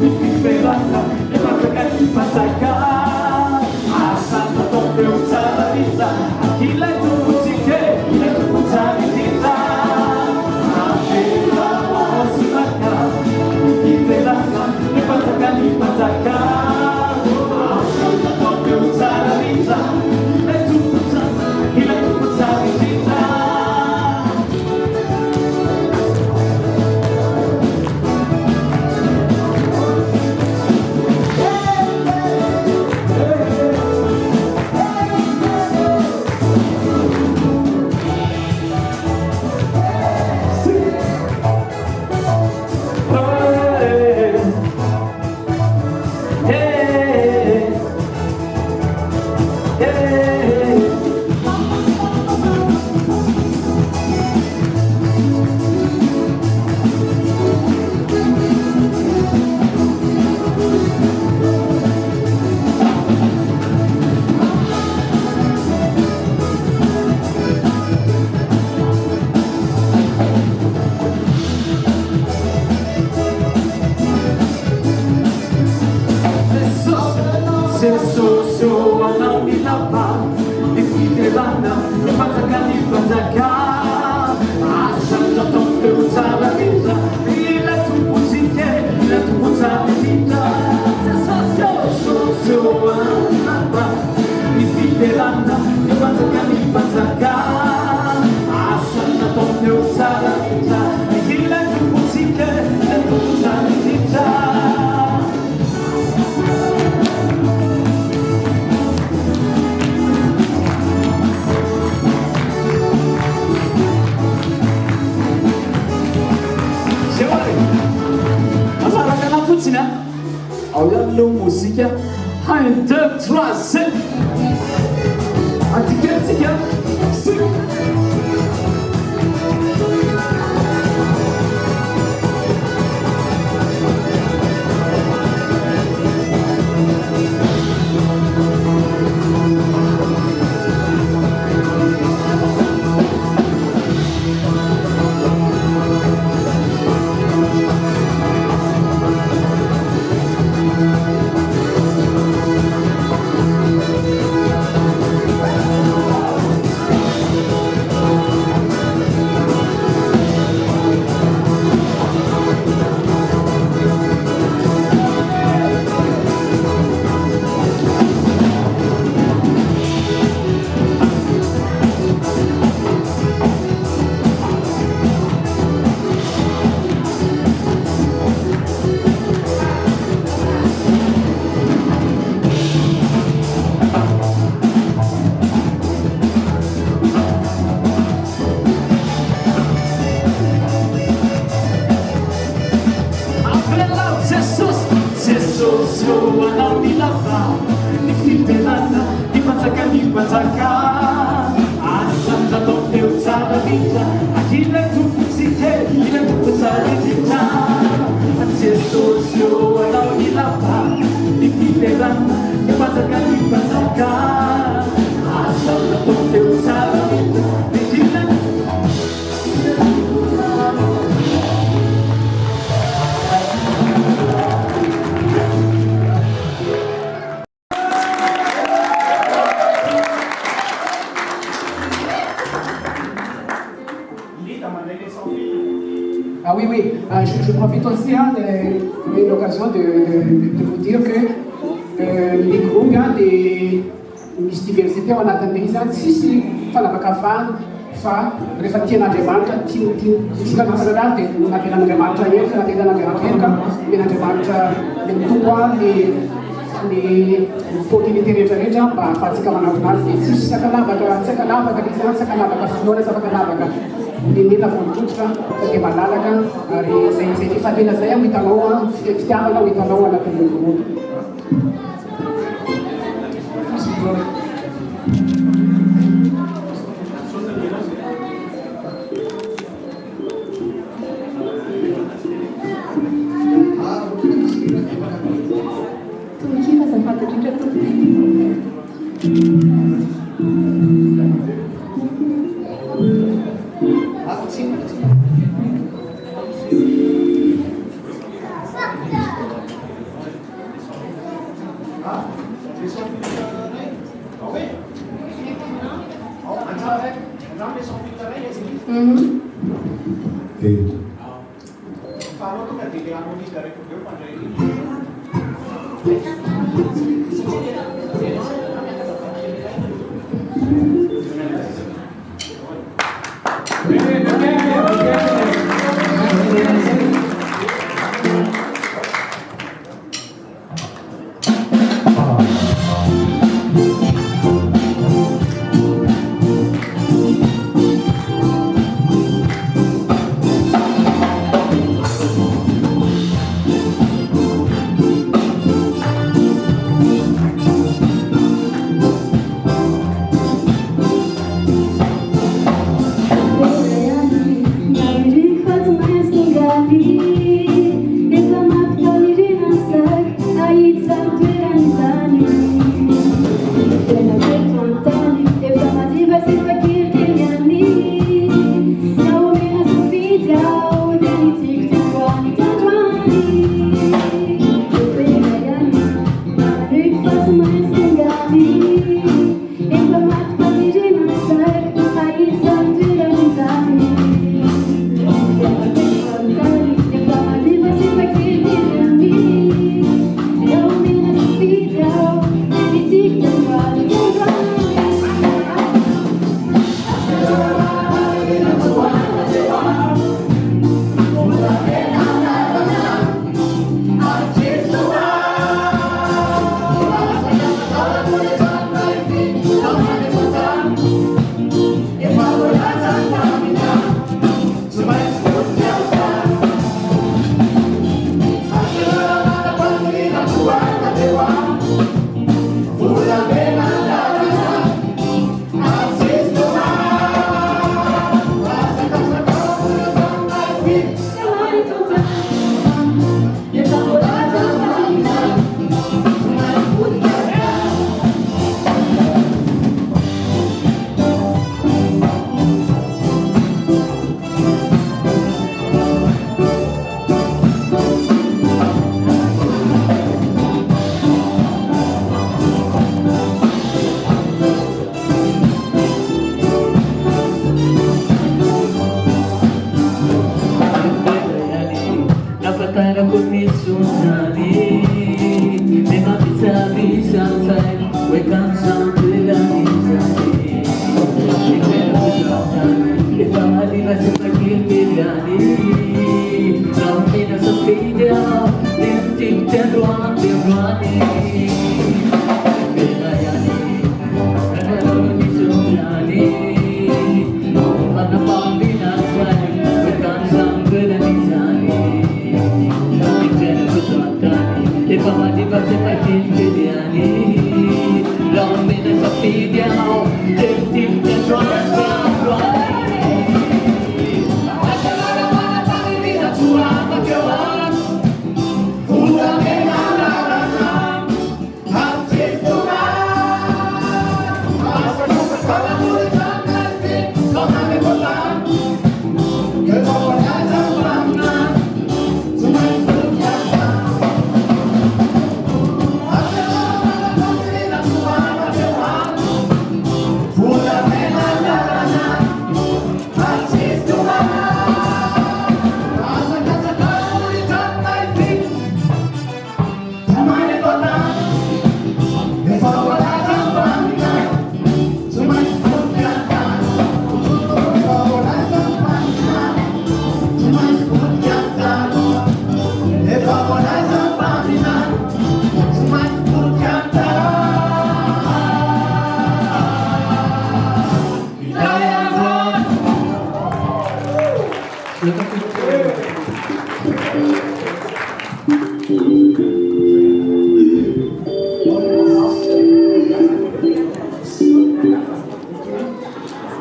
Fiderana, nipataka nipataka. Asanda toke utala nita, akila tuputike, le tuputala nita. Avela wasulaka, Fiderana, nipataka nipataka. Asanda toke utala nita, le tuputala nita. Música, 1, 2, 3, 7. Atiquetica, 5. Ah oui, oui. Je profite aussi de l'occasion de vous dire que les groupes des diversités on a tendance à si fanavaka fa rehefa tian'Andriamanitra isika karazana dia navelan'Andriamanitra eto navelan'Andriamanitra eto ka men'Andriamanitra le mitombo le opportunité rehetrarehetra mba ahafahantsika manatona azy dia tsisy sakalavaka izany sakalavaka finoana sy afaka lavaka nenena vonin-dotrotra fa dia malalaka ary zay fifampiana zay ho hitanao fitiavana ho hitanao anatin'ny groupe.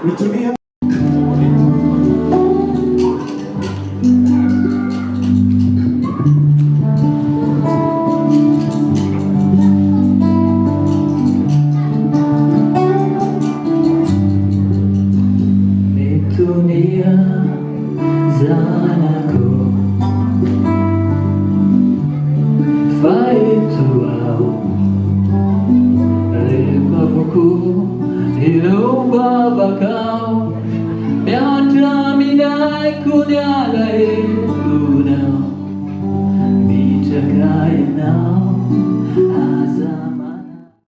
Mitumia Dunia zanaku Faituau Rekapuku Ilumba bakau Miatra minai kunyalai Luna Mita kaya now